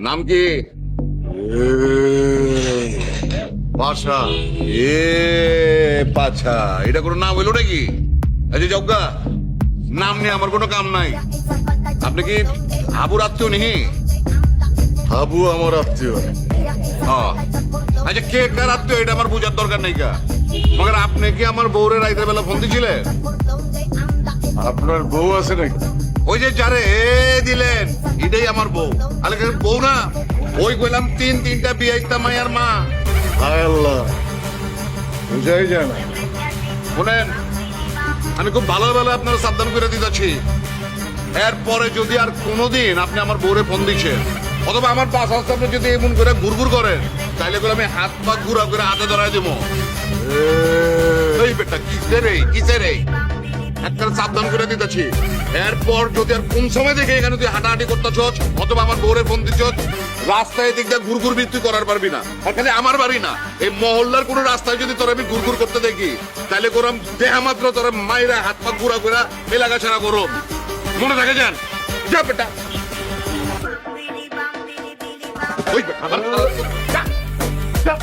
নাম কি? পাশা। পাছা, এটা কোনো নাম হইলো নাকি? আচ্ছা যাওগা, নাম নিয়ে আমার কোনো কাম নাই। আপনি কি হাবুর আত্মীয় নিহি? হাবু আমার আত্মীয়। আচ্ছা কে কার আত্মীয় এটা আমার বোঝার দরকার নাই কা। মগর আপনি কি আমার বউরে রাইতের বেলা ফোন দিছিলেন? আপনার বউ আছে নাকি? ওই যে যারে দিলেন এটাই আমার বউ। আরে বউ না, ওই কইলাম তিনটা বিয়ে একটা মায়ের মা। হায় আল্লাহ, বুঝাই যায় না। শুনেন, আমি খুব ভালো আপনারা সাবধান করে দিতেছি। এরপরে যদি আর কোনোদিন আপনি আমার বউরে ফোন দিচ্ছেন অথবা আমার পাশ আসতে আপনি যদি এমন করে ঘুরঘুর করেন, তাইলে করে আমি হাত পা ঘুরা করে হাতে ধরাই দেবো। এই বেটা কিসে রে একটা সাবধান করে দিতেছি। এরপর যদি আর কোন সময় দেখে এখানে তুই হাঁটাহাঁটি করতেছ অথবা আমার বউরে ফোন দিচ্ছ, রাস্তায় দিক দিয়ে ঘুরঘুর তুই করার পারবি না। আর খালি আমার বাড়ি না, এই মহল্লার কোন রাস্তায় যদি তোর আমি ঘুরঘুর করতে দেখি, তাহলে করম দেহা মাত্র তোর মায়েরা হাত পা ঘুরা করে এলাকা ছাড়া করো। মনে থাকে যান, যা বেটা। ওই বেটা, যা, যা।